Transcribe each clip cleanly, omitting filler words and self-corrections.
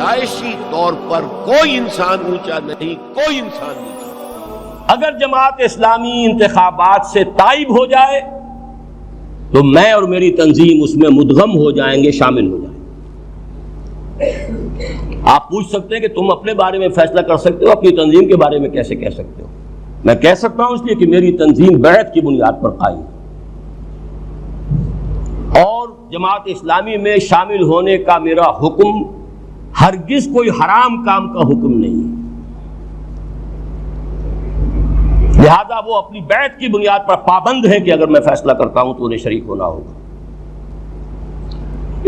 پیدائشی طور پر کوئی انسان اونچا نہیں، کوئی انسان نیچا۔ اگر جماعت اسلامی انتخابات سے تائب ہو جائے تو میں اور میری تنظیم اس میں مدغم ہو جائیں گے، شامل ہو جائیں گے۔ آپ پوچھ سکتے ہیں کہ تم اپنے بارے میں فیصلہ کر سکتے ہو، اپنی تنظیم کے بارے میں کیسے کہہ سکتے ہو؟ میں کہہ سکتا ہوں اس لیے کہ میری تنظیم بیعت کی بنیاد پر قائم ہے، اور جماعت اسلامی میں شامل ہونے کا میرا حکم ہرگز کوئی حرام کام کا حکم نہیں ہے، لہذا وہ اپنی بیعت کی بنیاد پر پابند ہے کہ اگر میں فیصلہ کرتا ہوں تو انہیں شریک ہونا ہوگا۔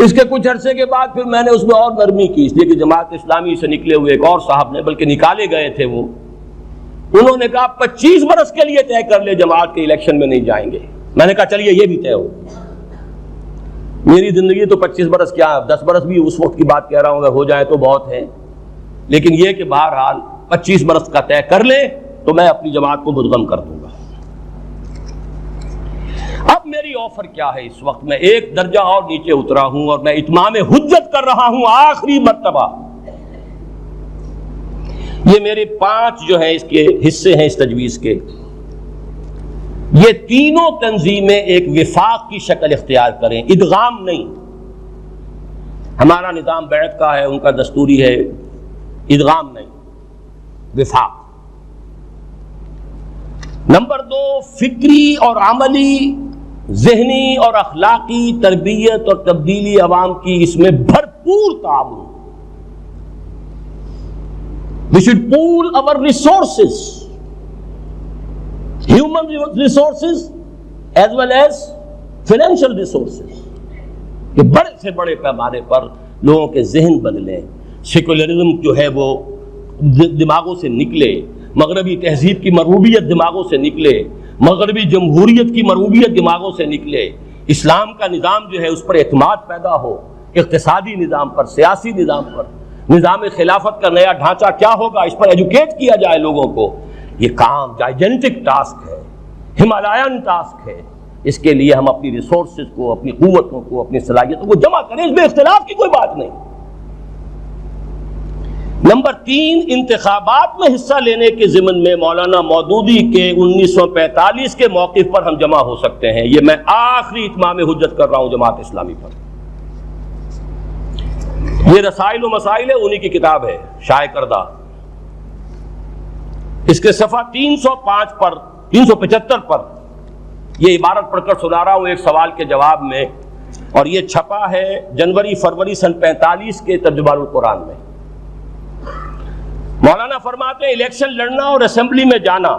اس کے کچھ عرصے کے بعد پھر میں نے اس میں اور نرمی کی، اس لیے کہ جماعت اسلامی سے نکلے ہوئے ایک اور صاحب نے، بلکہ نکالے گئے تھے وہ، انہوں نے کہا 25 برس کے لیے طے کر لے جماعت کے الیکشن میں نہیں جائیں گے۔ میں نے کہا چلیے یہ بھی طے ہو، میری زندگی تو 25 برس کیا، 10 برس بھی اس وقت کی بات کہہ رہا ہوں، اگر ہو جائے تو بہت ہے، لیکن یہ کہ بہرحال 25 برس کا طے کر لیں تو میں اپنی جماعت کو مدغم کر دوں گا۔ اب میری آفر کیا ہے؟ اس وقت میں ایک درجہ اور نیچے اترا ہوں اور میں اتمام حجت کر رہا ہوں آخری مرتبہ۔ یہ میرے 5 جو ہیں اس کے حصے ہیں اس تجویز کے، یہ تینوں تنظیمیں ایک وفاق کی شکل اختیار کریں، ادغام نہیں۔ ہمارا نظام بیعت کا ہے، ان کا دستوری ہے، ادغام نہیں، وفاق۔ نمبر 2، فکری اور عملی، ذہنی اور اخلاقی تربیت اور تبدیلی عوام کی اس میں بھرپور تعاون۔ We should pool our resources, human resources as well as financial resources، کہ بڑے سے بڑے پیمانے پر لوگوں کے ذہن بدلیں، سیکولرزم جو ہے وہ دماغوں سے نکلے، مغربی تہذیب کی مرغوبیت دماغوں سے نکلے، مغربی جمہوریت کی مرغوبیت دماغوں سے نکلے، اسلام کا نظام جو ہے اس پر اعتماد پیدا ہو، اقتصادی نظام پر، سیاسی نظام پر، نظام خلافت کا نیا ڈھانچہ کیا ہوگا اس پر ایجوکیٹ کیا جائے لوگوں کو۔ یہ کام جائجنٹک ٹاسک ہے، ہمالین ٹاسک ہے، اس کے لیے ہم اپنی ریسورسز کو، اپنی قوتوں کو، اپنی صلاحیتوں کو جمع کریں، اس میں اختلاف کی کوئی بات نہیں۔ نمبر 3، انتخابات میں حصہ لینے کے ضمن میں مولانا مودودی کے 1945 کے موقف پر ہم جمع ہو سکتے ہیں۔ یہ میں آخری اتمام حجت کر رہا ہوں جماعت اسلامی پر۔ یہ رسائل و مسائل ہے، انہی کی کتاب ہے شائع کردہ، اس کے صفحہ 305 پر 375 پر یہ عبارت پڑھ کر سنا رہا ہوں ایک سوال کے جواب میں، اور یہ چھپا ہے جنوری فروری سن 45 کے ترجمان القرآن میں۔ مولانا فرماتے ہیں الیکشن لڑنا اور اسمبلی میں جانا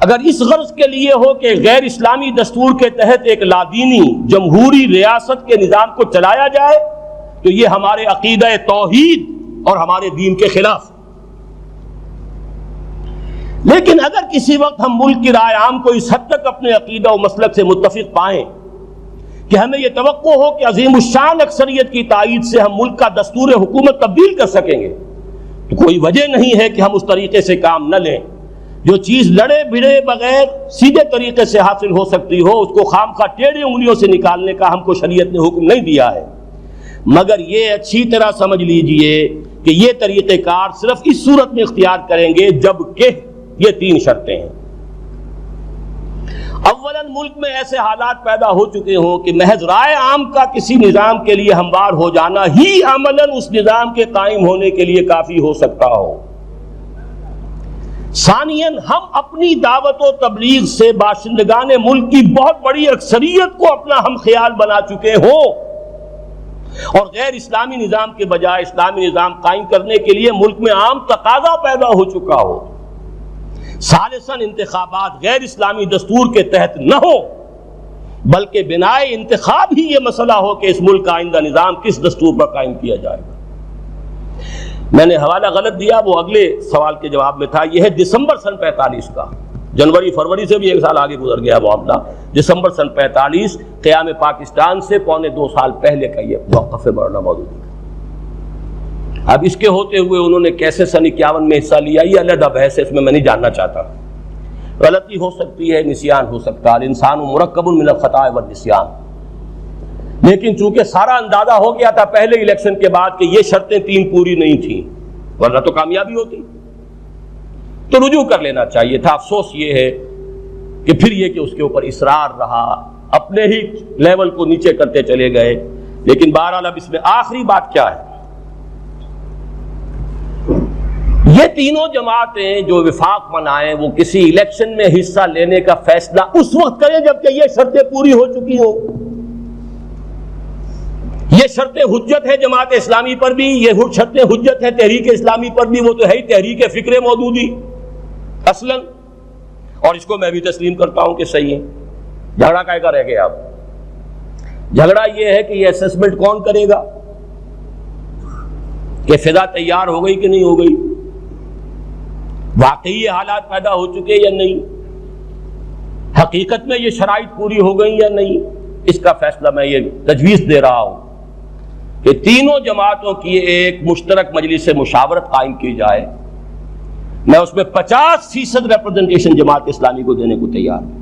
اگر اس غرض کے لیے ہو کہ غیر اسلامی دستور کے تحت ایک لادینی جمہوری ریاست کے نظام کو چلایا جائے تو یہ ہمارے عقیدہ توحید اور ہمارے دین کے خلاف۔ لیکن اگر کسی وقت ہم ملک کی رائے عام کو اس حد تک اپنے عقیدہ و مسلک سے متفق پائیں کہ ہمیں یہ توقع ہو کہ عظیم الشان اکثریت کی تائید سے ہم ملک کا دستور حکومت تبدیل کر سکیں گے، تو کوئی وجہ نہیں ہے کہ ہم اس طریقے سے کام نہ لیں۔ جو چیز لڑے بھڑے بغیر سیدھے طریقے سے حاصل ہو سکتی ہو اس کو خامخواہ ٹیڑھی انگلیوں سے نکالنے کا ہم کو شریعت نے حکم نہیں دیا ہے، مگر یہ اچھی طرح سمجھ لیجئے کہ یہ طریقہ کار صرف اس صورت میں اختیار کریں گے جبکہ یہ 3 شرطیں ہیں۔ اولاً ملک میں ایسے حالات پیدا ہو چکے ہوں کہ محض رائے عام کا کسی نظام کے لیے ہموار ہو جانا ہی عملاً اس نظام کے قائم ہونے کے لیے کافی ہو سکتا ہو۔ ثانیاً ہم اپنی دعوت و تبلیغ سے باشندگان ملک کی بہت بڑی اکثریت کو اپنا ہم خیال بنا چکے ہوں، اور غیر اسلامی نظام کے بجائے اسلامی نظام قائم کرنے کے لیے ملک میں عام تقاضا پیدا ہو چکا ہو۔ ثالثاً انتخابات غیر اسلامی دستور کے تحت نہ ہو بلکہ بنائے انتخاب ہی یہ مسئلہ ہو کہ اس ملک کا آئندہ نظام کس دستور پر قائم کیا جائے گا۔ میں نے حوالہ غلط دیا، وہ اگلے سوال کے جواب میں تھا، یہ ہے دسمبر سن 45 کا، جنوری فروری سے بھی 1 سال آگے گزر گیا معاملہ، دسمبر سن 45 قیام پاکستان سے پونے 2 سال پہلے کا یہ موقف ہے مولانا مودودی۔ اب اس کے ہوتے ہوئے انہوں نے کیسے سن 51 میں حصہ لیا، یہ علیحدہ بحث ہے، اس میں نہیں جاننا چاہتا۔ غلطی ہو سکتی ہے، نسیان ہو سکتا ہے، الانسان مرکب من الخطاء والنسیان، لیکن چونکہ سارا اندازہ ہو گیا تھا پہلے الیکشن کے بعد کہ یہ شرطیں 3 پوری نہیں تھیں، ورنہ تو کامیابی ہوتی، تو رجوع کر لینا چاہیے تھا۔ افسوس یہ ہے کہ پھر یہ کہ اس کے اوپر اصرار رہا، اپنے ہی لیول کو نیچے کرتے چلے گئے۔ لیکن بہرحال اب اس میں آخری بات کیا ہے، یہ تینوں جماعتیں جو وفاق منائیں وہ کسی الیکشن میں حصہ لینے کا فیصلہ اس وقت کریں جبکہ یہ شرطیں پوری ہو چکی ہوں۔ یہ شرط حجت ہے جماعت اسلامی پر بھی، یہ شرط حجت ہے تحریک اسلامی پر بھی، وہ تو ہے ہی تحریک فکر مودودی اصلاً، اور اس کو میں بھی تسلیم کرتا ہوں کہ صحیح ہے۔ جھگڑا کہے گا رہ گیا، اب جھگڑا یہ ہے کہ یہ اسسمنٹ کون کرے گا کہ فضا تیار ہو گئی کہ نہیں ہو گئی، واقعی یہ حالات پیدا ہو چکے یا نہیں، حقیقت میں یہ شرائط پوری ہو گئی یا نہیں۔ اس کا فیصلہ میں یہ تجویز دے رہا ہوں کہ تینوں جماعتوں کی ایک مشترک مجلس مشاورت قائم کی جائے، میں اس میں 50% ریپرزنٹیشن جماعت اسلامی کو دینے کو تیار ہوں۔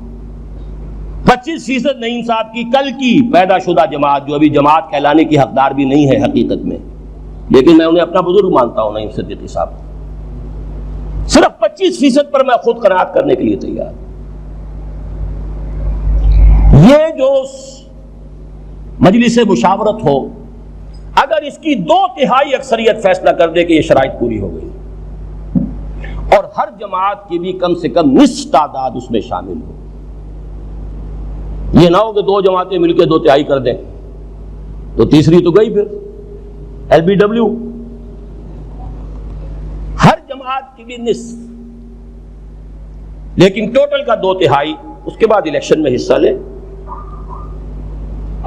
25% نعیم صاحب کی کل کی پیدا شدہ جماعت جو ابھی جماعت کہلانے کی حقدار بھی نہیں ہے حقیقت میں، لیکن میں انہیں اپنا بزرگ مانتا ہوں، نعیم صدیقی صاحب، صرف 25% پر میں خود قناعت کرنے کے لیے تیار ہوں۔ یہ جو مجلس مشاورت ہو، اگر اس کی 2/3 اکثریت فیصلہ کر دے کہ یہ شرائط پوری ہو گئی، اور ہر جماعت کی بھی کم سے کم نصف تعداد اس میں شامل ہو، یہ نہ ہو کہ 2 جماعتیں مل کے 2/3 کر دیں تو تیسری تو گئی، پھر LBW، ہر جماعت کی بھی نصف، لیکن ٹوٹل کا 2/3، اس کے بعد الیکشن میں حصہ لے۔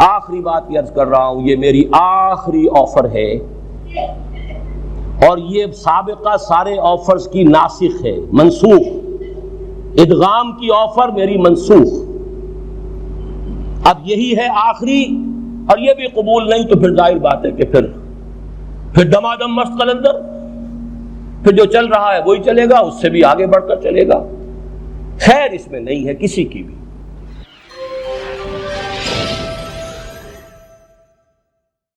آخری بات یہ عرض کر رہا ہوں، یہ میری آخری آفر ہے، اور یہ سابقہ سارے آفرز کی ناسخ ہے، منسوخ، ادغام کی آفر میری منسوخ، اب یہی ہے آخری، اور یہ بھی قبول نہیں تو پھر ظاہر بات ہے کہ پھر دمادم مست قلندر، پھر جو چل رہا ہے وہی چلے گا، اس سے بھی آگے بڑھ کر چلے گا۔ خیر اس میں نہیں ہے کسی کی بھی۔